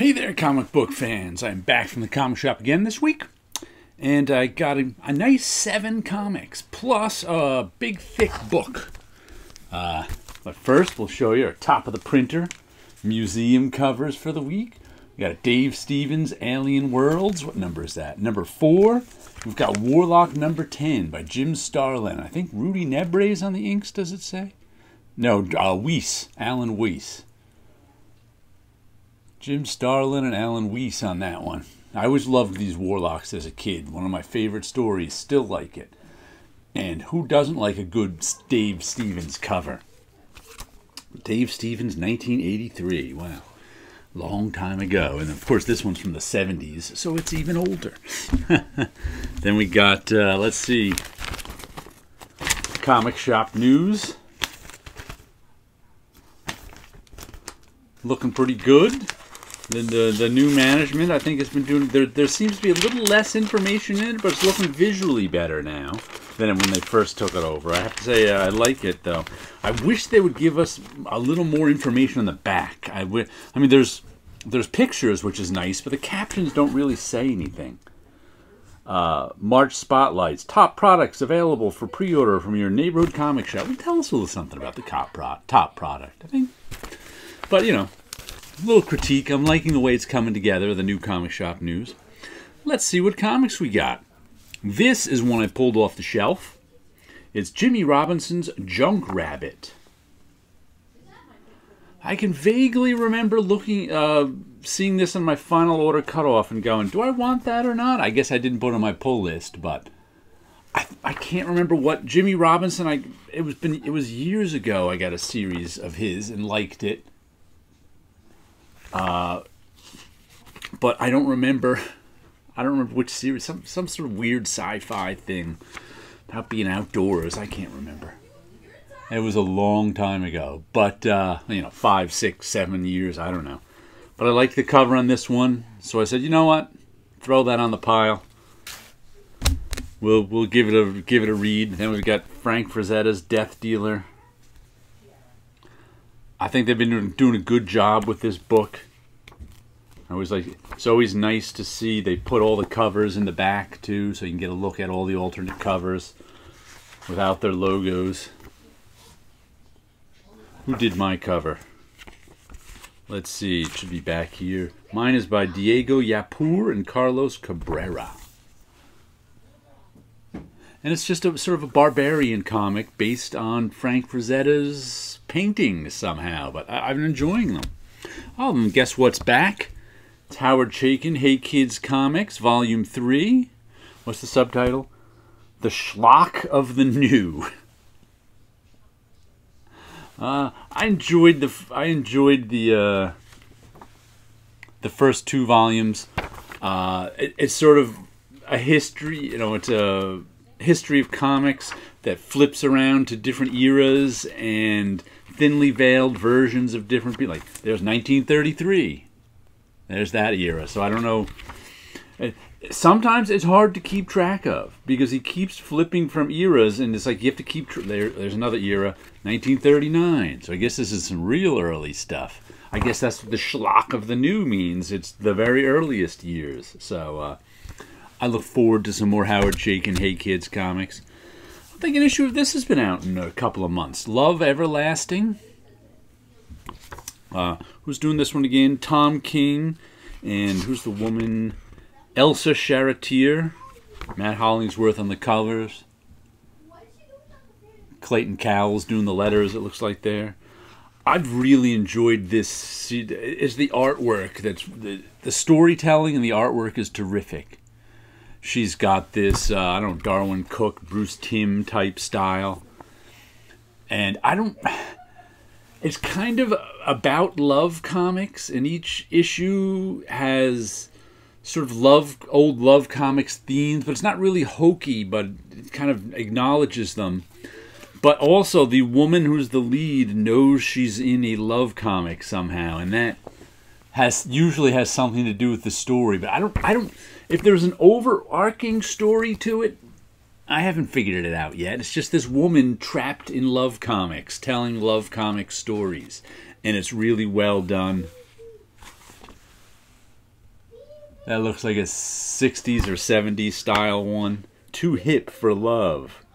Hey there, comic book fans. I'm back from the comic shop again this week. And I got a nice 7 comics, plus a big, thick book. But first, we'll show you our top of the printer museum covers for the week. We got a Dave Stevens Alien Worlds. What number is that? Number 4. We've got Warlock number 10 by Jim Starlin. I think Rudy Nebres on the inks, does it say? No, Weiss. Alan Weiss. Jim Starlin and Alan Weiss on that one. I always loved these Warlocks as a kid. One of my favorite stories. Still like it. And who doesn't like a good Dave Stevens cover? Dave Stevens, 1983. Wow. Long time ago. And of course this one's from the 70s, so it's even older. Then we got, let's see, Comic Shop News. Looking pretty good. The new management, I think, has been doing... There seems to be a little less information in it, but it's looking visually better now than when they first took it over. I have to say, I like it, though. I wish they would give us a little more information on the back. I mean, there's pictures, which is nice, but the captions don't really say anything. March spotlights. Top products available for pre-order from your neighborhood comic shop. Well, tell us a little something about the top product, I think. But, you know, a little critique. I'm liking the way it's coming together, the new Comic Shop News. Let's see what comics we got. This is one I pulled off the shelf. It's Jimmy Robinson's Junk Rabbit. I can vaguely remember seeing this on my final order cutoff and going, do I want that or not? I guess I didn't put it on my pull list, but I can't remember what Jimmy Robinson. It was years ago I got a series of his and liked it. But I don't remember which series. Some sort of weird sci-fi thing about being outdoors. I can't remember. It was a long time ago, but you know, 5, 6, 7 years. I don't know. But I liked the cover on this one, so I said, you know what? Throw that on the pile. We'll give it a read. Then we've got Frank Frazetta's Death Dealer. I think they've been doing a good job with this book. It's always nice to see they put all the covers in the back too, so you can get a look at all the alternate covers without their logos. Who did my cover? Let's see, it should be back here. Mine is by Diego Yapur and Carlos Cabrera. And it's just a sort of a barbarian comic based on Frank Frazetta's paintings somehow, but I've been enjoying them. Oh, and guess what's back? It's Howard Chaykin, Hey Kids Comics, Volume 3. What's the subtitle? The Schlock of the New. I enjoyed the first 2 volumes. It's sort of a history, you know, it's a history of comics that flips around to different eras and thinly veiled versions of different people. Like, there's 1933. There's that era. So I don't know. Sometimes it's hard to keep track of because he keeps flipping from eras, and it's like you have to keep... There's another era, 1939. So I guess this is some real early stuff. I guess that's what the schlock of the new means. It's the very earliest years. So I look forward to some more Howard Chaykin Hey Kids comics. I think an issue of this has been out in a couple of months. Love Everlasting. Who's doing this one again? Tom King. And who's the woman? Elsa Charretier. Matt Hollingsworth on the covers. Clayton Cowles doing the letters, it looks like there. I've really enjoyed this. It's the artwork. The storytelling and the artwork is terrific. She's got this, I don't know, Darwin Cook, Bruce Timm type style. And it's kind of about love comics, and each issue has sort of old love comics themes, but it's not really hokey, but it kind of acknowledges them. But also the woman who's the lead knows she's in a love comic somehow, and that usually has something to do with the story. But I don't if there's an overarching story to it, I haven't figured it out yet. It's just this woman trapped in love comics, telling love comic stories. And it's really well done. That looks like a 60s or 70s style one. Too Hip for Love.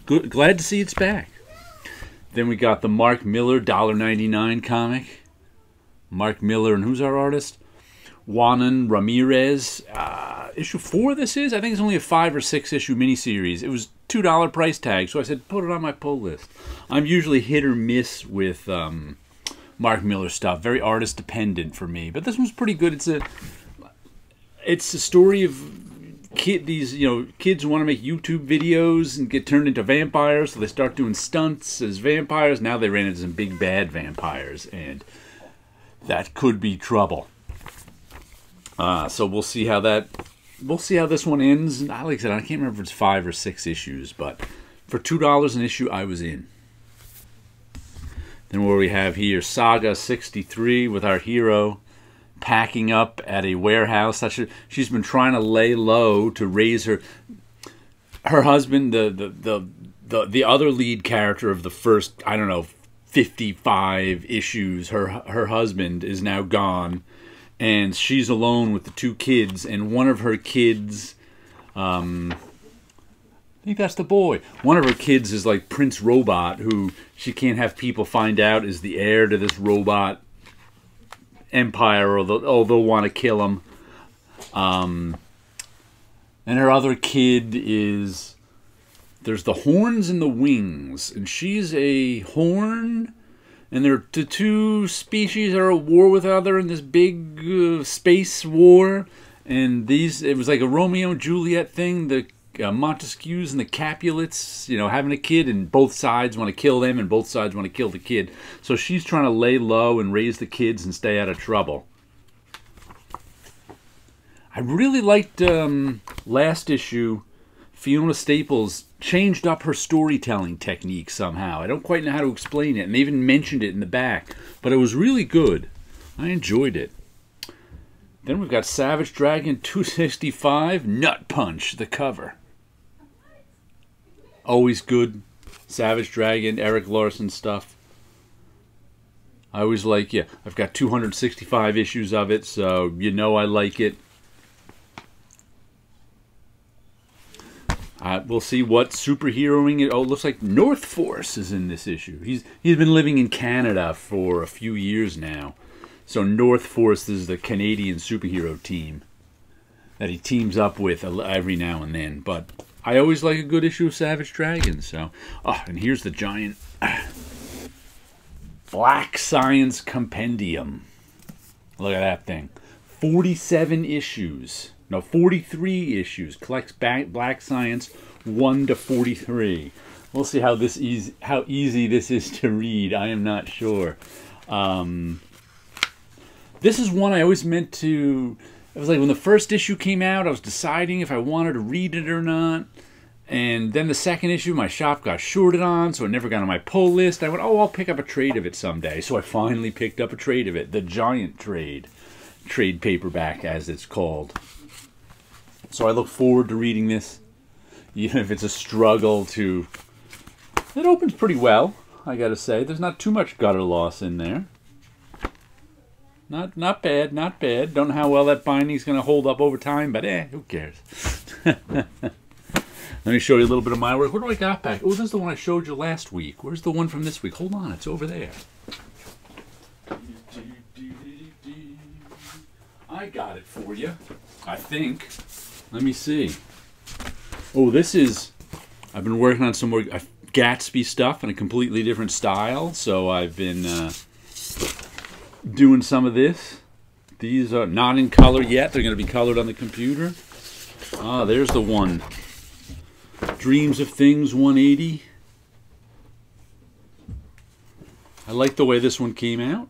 Good, glad to see it's back. Then we got the Mark Miller $1.99 comic. Mark Miller, and who's our artist? Juanan Ramirez. Issue 4 this is? I think it's only a 5 or 6 issue miniseries. It was $2 price tag, so I said put it on my pull list. I'm usually hit or miss with Mark Miller stuff. Very artist dependent for me. But this one's pretty good. It's a story of kids who want to make YouTube videos and get turned into vampires, so they start doing stunts as vampires. Now they ran into some big bad vampires, and that could be trouble. So we'll see how this one ends. Like I said, I can't remember if it's 5 or 6 issues, but for $2 an issue, I was in. Then what we have here, Saga 63 with our hero packing up at a warehouse. She's been trying to lay low to raise her husband, the other lead character of the first, I don't know, 55 issues. Her husband is now gone, and she's alone with the 2 kids, and one of her kids, I think that's the boy. One of her kids is like Prince Robot, who she can't have people find out is the heir to this robot empire, or they'll want to kill him. And her other kid is, there's the Horns and the Wings, and she's a horn, and the 2 species are at war with each other in this big space war. And it was like a Romeo and Juliet thing. The Montesquieu's and the Capulets, having a kid, and both sides want to kill them, and both sides want to kill the kid. So she's trying to lay low and raise the kids and stay out of trouble. I really liked last issue. Fiona Staples changed up her storytelling technique somehow. I don't quite know how to explain it, and they even mentioned it in the back, but it was really good. I enjoyed it. Then we've got Savage Dragon 265, Nut Punch, the cover. Always good. Savage Dragon, Eric Larson stuff. I always like, I've got 265 issues of it, so I like it. We'll see what superheroing it. Oh, it looks like North Force is in this issue. He's been living in Canada for a few years now. So North Force is the Canadian superhero team that he teams up with every now and then. But I always like a good issue of Savage Dragon. So, and here's the giant Black Science Compendium. Look at that thing. 47 issues. No, 43 issues. Collects Black Science 1 to 43. We'll see how easy this is to read. I am not sure. This is one I always meant to... It was like when the first issue came out, I was deciding if I wanted to read it or not. And then the second issue, my shop got shorted on, so it never got on my pull list. I went, I'll pick up a trade of it someday. So I finally picked up a trade of it. The Giant Trade. Trade paperback, as it's called. So I look forward to reading this. Even if it's a struggle to... It opens pretty well, I gotta say. There's not too much gutter loss in there. Not bad, not bad. Don't know how well that binding's going to hold up over time, but who cares? Let me show you a little bit of my work. What do I got back? Oh, this is the one I showed you last week. Where's the one from this week? Hold on, it's over there. I got it for you, I think. Let me see. Oh, this is... I've been working on some more Gatsby stuff in a completely different style, so I've been... doing some of this. These are not in color yet. They're going to be colored on the computer. There's the one. Dreams of Things 180. I like the way this one came out.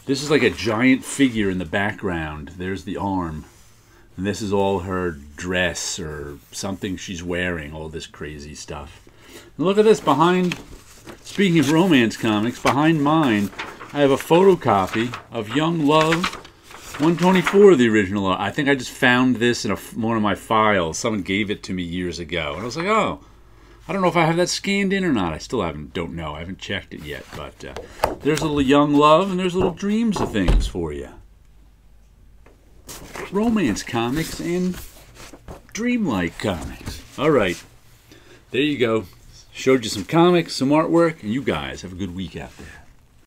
This is like a giant figure in the background. There's the arm. And this is all her dress or something she's wearing. All this crazy stuff. And look at this behind... Speaking of romance comics, behind mine... I have a photocopy of Young Love 124, the original. I think I just found this in one of my files. Someone gave it to me years ago. And I was like, oh, I don't know if I have that scanned in or not. I still don't know. I haven't checked it yet. But there's a little Young Love and there's little Dreams of Things for you. romance comics and dreamlike comics. All right, there you go. Showed you some comics, some artwork, and you guys have a good week out there.